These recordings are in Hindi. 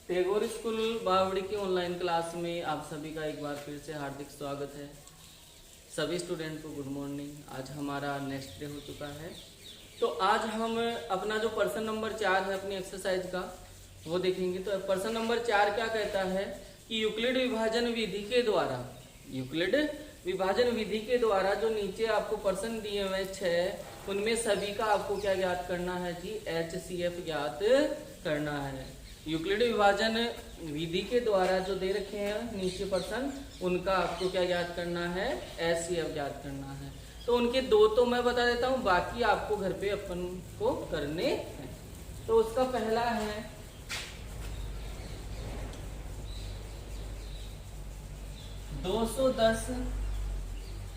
टैगोर स्कूल बावड़ी की ऑनलाइन क्लास में आप सभी का एक बार फिर से हार्दिक स्वागत है। सभी स्टूडेंट को गुड मॉर्निंग। आज हमारा नेक्स्ट डे हो चुका है, तो आज हम अपना जो पर्सन नंबर 4 है अपनी एक्सरसाइज का वो देखेंगे। तो पर्सन नंबर 4 क्या कहता है कि यूक्लिड विभाजन विधि के द्वारा जो नीचे आपको पर्सन दिए हुए 6 उनमें सभी का आपको क्या ज्ञात करना है जी, HCF ज्ञात करना है। यूक्लिड विभाजन विधि के द्वारा जो दे रखे हैं नीचे पर्सन, उनका आपको क्या ज्ञात करना है, HCF ज्ञात करना है। तो उनके 2 तो मैं बता देता हूँ, बाकी आपको घर पे अपन को करने हैं। तो उसका पहला है 210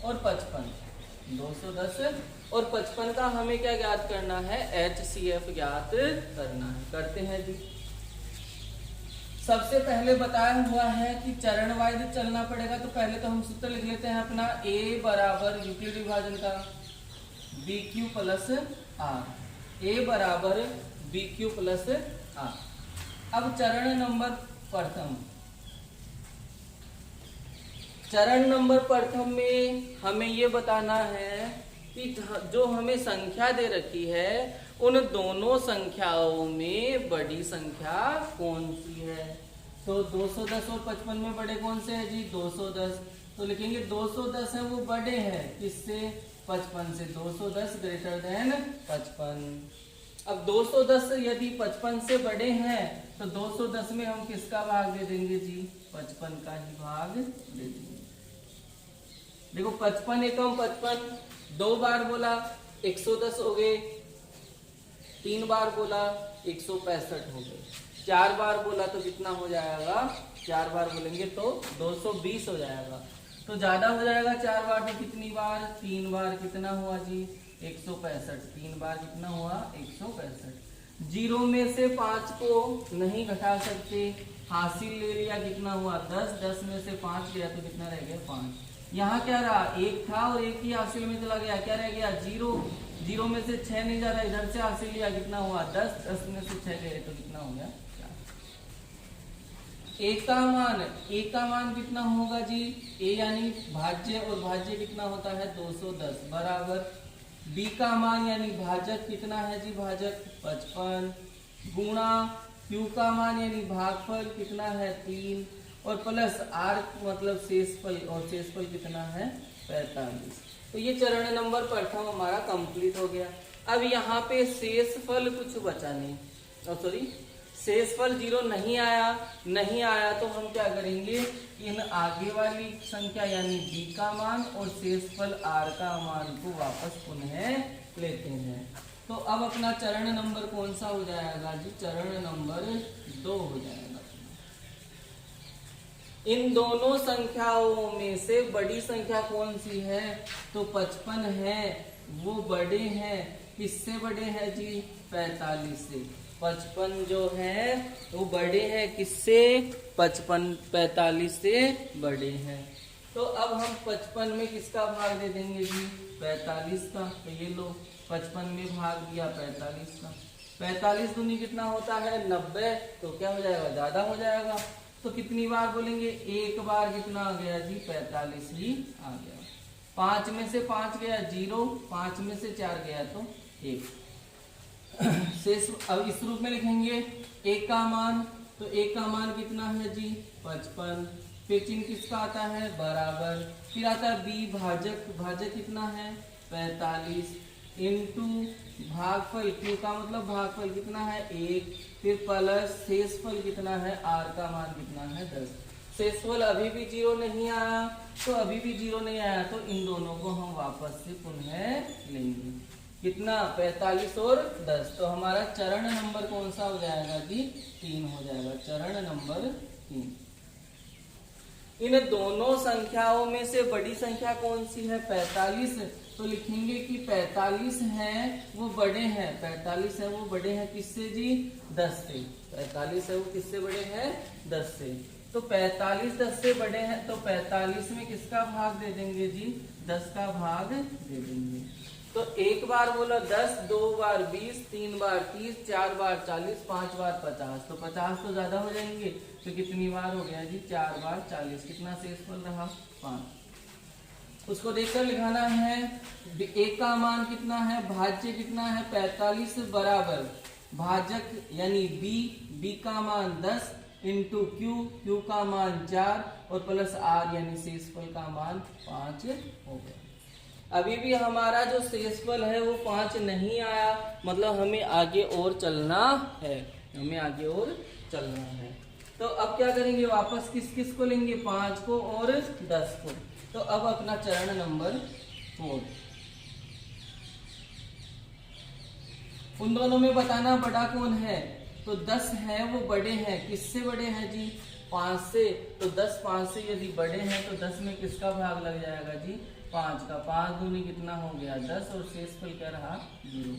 और 55। 210 और 55 का हमें क्या ज्ञात करना है, HCF ज्ञात करना है। करते हैं जी। सबसे पहले बताया हुआ है कि चरण वाइज चलना पड़ेगा, तो पहले तो हम सूत्र लिख लेते हैं अपना A बराबर यूक्लिड विभाजन का BQ प्लस R। A बराबर BQ प्लस R। अब चरण नंबर प्रथम में हमें ये बताना है कि जो हमें संख्या दे रखी है उन दोनों संख्याओं में बड़ी संख्या कौन सी है। तो 210 और 55 में बड़े कौन से हैं जी, 210। तो लिखेंगे 210 है वो बड़े हैं किससे, 55 से। 210 ग्रेटर देन 55। अब 210 यदि 55 से बड़े हैं तो 210 में हम किसका भाग दे देंगे जी, 55 का ही भाग दे देंगे। देखो 55 एकम 55, 2 बार बोला 110 हो गए, 3 बार बोला 165 हो गए, 4 बार बोला तो कितना हो जाएगा, 4 बार बोलेंगे तो 220 हो जाएगा। तो ज्यादा हो जाएगा 4 बार तो कितनी बार, 3 बार कितना हुआ जी, 165। 3 बार कितना हुआ, 165। 0 में से 5 को नहीं घटा सकते, हासिल ले लिया, कितना हुआ 10। 10 में से 5 गया तो कितना रह गया, 5। यहाँ क्या रहा, 1 था और 1 ही हासिल में चला गया, क्या रह गया 0। 0 में से 6 नहीं जा रहा, इधर से हासिल लिया, कितना हुआ 10। 10 में से 6 गए तो कितना हो गया 4। A का मान कितना होगा जी, A यानी भाज्य, और भाज्य कितना होता है 210 बराबर B का मान यानी भाजक कितना है जी, भाजक 55 गुणा Q का मान यानी भागफल कितना है 3 और प्लस R मतलब शेषफल, और शेषफल कितना है 45। तो ये चरण नंबर प्रथम हमारा कंप्लीट हो गया। अब यहाँ पे शेषफल कुछ बचा नहीं, सॉरी शेषफल 0 नहीं आया तो हम क्या करेंगे, इन आगे वाली संख्या यानी B का मान और शेषफल R का मान को वापस पुनः लेते हैं। तो अब अपना चरण नंबर कौन सा हो जाएगा जी, चरण नंबर 2 हो जाएगा। इन दोनों संख्याओं में से बड़ी संख्या कौन सी है, तो 55 है वो बड़े हैं, किससे बड़े हैं जी, 45 से। 55 जो है वो बड़े हैं किससे, 45 से बड़े हैं। तो अब हम 55 में किसका भाग दे देंगे जी, 45 का। तो ये लो 55 में भाग दिया 45 का। 45 दूनी कितना होता है 90, तो क्या हो जाएगा, ज्यादा हो जाएगा। तो कितनी बार बोलेंगे, 1 बार कितना आ गया जी, 45 ही आ गया। 5 में से 5 गया 0, 5 में से 4 गया तो 1 शेष। अब इस रूप में लिखेंगे A का मान, तो A का मान कितना है जी 55, फिर चिन्ह किसका आता है बराबर, फिर आता है B भाजक कितना है 45 इंटू भागफल, Q का मतलब भागफल कितना है 1, फिर प्लस शेषफल कितना है, R का मान कितना है 10। शेषफल अभी भी 0 नहीं आया, तो अभी भी 0 नहीं आया तो इन दोनों को हम वापस से पुनः लेंगे, कितना 45 और 10। तो हमारा चरण नंबर कौन सा हो जाएगा जी, 3 हो जाएगा, चरण नंबर 3। इन दोनों संख्याओं में से बड़ी संख्या कौन सी है, 45। तो लिखेंगे कि 45 है वो बड़े हैं, 45 है वो बड़े हैं किससे जी, 10 से। 45 है वो किससे बड़े हैं, 10 से। तो 45 10 से बड़े हैं, तो 45 में किसका भाग दे देंगे जी, 10 का भाग दे देंगे। तो एक बार बोला 10, 2 बार 20, 3 बार 30, 4 बार 40, 5 बार 50। तो 50 तो ज्यादा हो जाएंगे, तो कितनी बार हो गया जी? 4 बार 40। कितना शेषफल रहा? 5। उसको देखकर लिखाना है। एक का मान कितना है, भाज्य कितना है? 45 बराबर भाजक यानी बी का मान 10 इंटू क्यू का मान 4 और प्लस आर यानी शेषफल का मान 5 हो गया। अभी भी हमारा जो शेषफल है वो 5 नहीं आया, मतलब हमें आगे और चलना है, हमें आगे और चलना है। तो अब क्या करेंगे? वापस किस किस को लेंगे? 5 को और 10 को। तो अब अपना चरण नंबर 4, उन दोनों में बताना बड़ा कौन है। तो 10 है वो बड़े हैं, किससे बड़े हैं जी? 5 से। तो 10 5 से यदि बड़े हैं तो 10 में किसका भाग लग जाएगा जी? 5 का। 5 दूनी कितना हो गया? 10 और शेषफल क्या रहा? 0।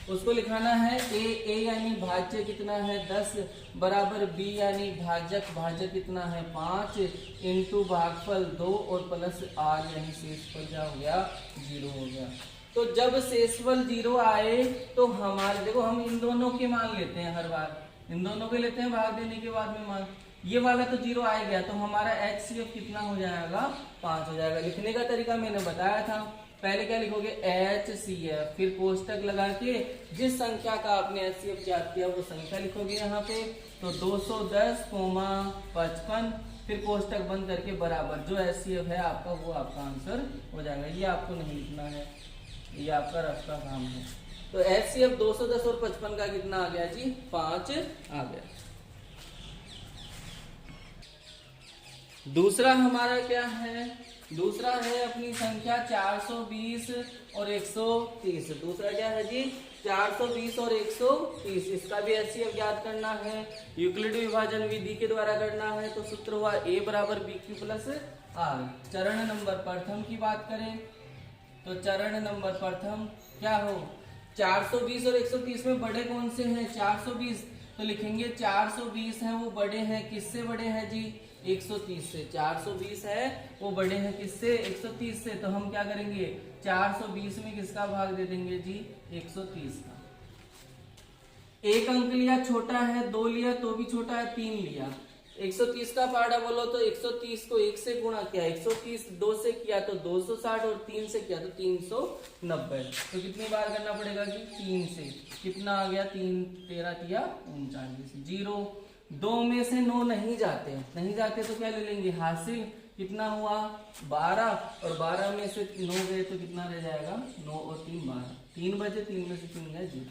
उसको लिखाना है ए यानी भाज्य कितना है? 10 बराबर बी यानी भाजक कितना है? 5 इंटू भागफल 2 और प्लस आर यानी शेषफल क्या हो गया? 0 हो गया। तो जब शेषफल 0 आए तो हमारे, देखो हम इन दोनों के मान लेते हैं, हर बार इन दोनों के लेते हैं भाग देने के बाद में मान। ये वाला तो 0 आ गया, तो हमारा HCF कितना हो जाएगा? 5 हो जाएगा। लिखने का तरीका मैंने बताया था। पहले क्या लिखोगे? HCF, फिर कोष्टक लगा के जिस संख्या का आपने HCF ज्ञात किया वो संख्या लिखोगे यहाँ पे। तो 210,55, फिर कोष्टक बंद करके बराबर जो HCF है आपका वो आपका आंसर हो जाएगा। ये आपको नहीं लिखना है, ये आपका रफ का काम है। तो HCF 210 और 55 का कितना आ गया जी? 5 आ गया। दूसरा हमारा क्या है? दूसरा है अपनी संख्या 420 और 130। दूसरा क्या है जी? 420 और 130। इसका भी HCF ज्ञात करना है, यूक्लिड विभाजन विधि के द्वारा करना है। तो सूत्र हुआ A बराबर BQ प्लस R। चरण नंबर प्रथम की बात करें तो चरण नंबर प्रथम क्या हो? 420 और 130 में बड़े कौन से हैं? 420। तो लिखेंगे 420 हैं वो बड़े हैं, किससे बड़े हैं जी? 130 से। 420 है वो बड़े हैं किससे? 130 से। तो हम क्या करेंगे? 420 में किसका भाग दे देंगे जी? 130 का। एक अंक लिया छोटा है, 2 लिया तो भी छोटा है, 3 लिया। 130 का पाड़ा बोलो तो 130 को 1 से गुणा किया, 130 2 से किया तो 260 और 3 से किया तो 390। तो कितनी बार करना पड़ेगा जी? 3 से। कितना आ गया? 3 13 तिया 39। 0 2 में से 9 नहीं जाते, नहीं जाते तो क्या ले लेंगे? हासिल। कितना हुआ? 12 और 12 में से 9 गए तो कितना रह जाएगा? 9 और 3 12। 3 बचे, 3 में से 3 गए 0।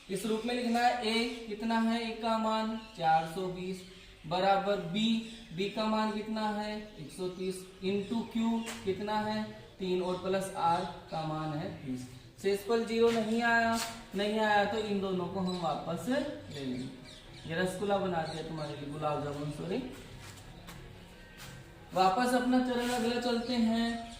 इस रूप में लिखना है। ए कितना है? ए का मान 420 बराबर बी का मान कितना है? 130 इंटू क्यू कितना है? 3 और प्लस आर का मान है 30। शेषफल 0 नहीं आया तो इन दोनों को हम वापस ले लेंगे। ये रसगुल्ला बना दिया तुम्हारे लिए, गुलाब जामुन सॉरी। वापस अपना चरण अगला चलते हैं।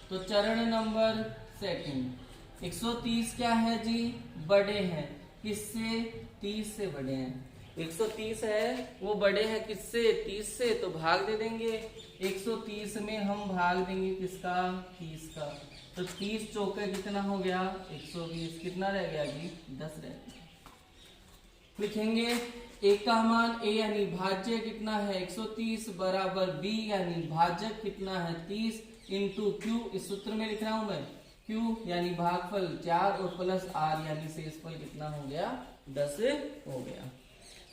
तो चरण नंबर सेकंड 130 क्या है जी? बड़े हैं, किससे? 30 से बड़े हैं। 130 है वो बड़े हैं किससे? 30 से। तो भाग दे देंगे। 130 में हम भाग देंगे किसका? 30 का। तो 30 चौके कितना हो गया? 120। कितना रह गया जी? 10 रह गया। लिखेंगे एक का मान ए यानी भाज्य कितना है? 130 बराबर बी यानी भाजक कितना है? 30 इंटू क्यू। इस सूत्र में लिख रहा हूं मैं, क्यू यानी भागफल 4 और प्लस आर यानी शेषफल कितना हो गया? 10 हो गया।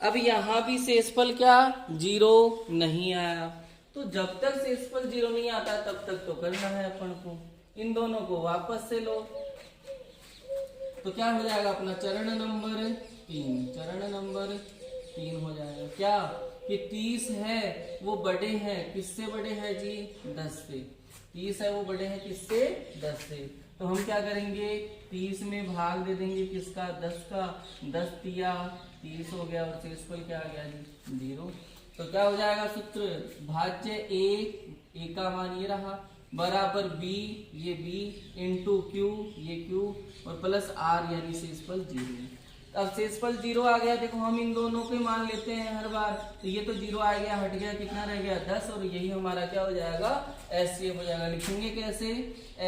अब यहां भी शेषफल क्या? 0 नहीं आया। तो जब तक शेषफल 0 नहीं आता तब तक तो करना है अपन को। इन दोनों को वापस से लो तो क्या हो जाएगा अपना? चरण नंबर 3। चरण नंबर 3 हो जाएगा क्या? कि 30 है वो बड़े हैं, किससे बड़े हैं जी? 10 से। 30 है वो बड़े हैं किससे? 10 से। तो हम क्या करेंगे? 30 में भाग दे देंगे किसका? 10 का। 10 तिया 30 हो गया और शेषफल क्या आ गया जी? 0। तो क्या हो जाएगा सूत्र? भाज्य ए का मान ये रहा बराबर बी, ये बी इंटू क्यू, ये क्यू और प्लस आर यानी शेषफल 0। अब शेषफल 0 आ गया। देखो हम इन दोनों को मान लेते हैं हर बार, तो ये तो 0 आ गया, हट गया, कितना रह गया 10, और यही हमारा क्या हो जाएगा HCF हो जाएगा। लिखेंगे कैसे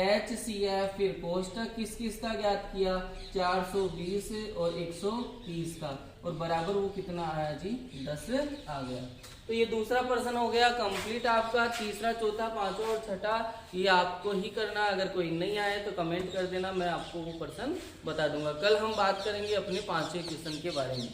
HCF, फिर कोष्टक किस किस का ज्ञात किया 420 और 130 का, और बराबर वो कितना आया जी 10 आ गया। तो ये दूसरा प्रश्न हो गया कंप्लीट आपका। तीसरा, चौथा, पांचवा और छठा ये आपको ही करना। अगर कोई नहीं आए तो कमेंट कर देना, मैं आपको वो प्रश्न बता दूंगा। कल हम बात करेंगे अपने 5वें क्वेश्चन के बारे में।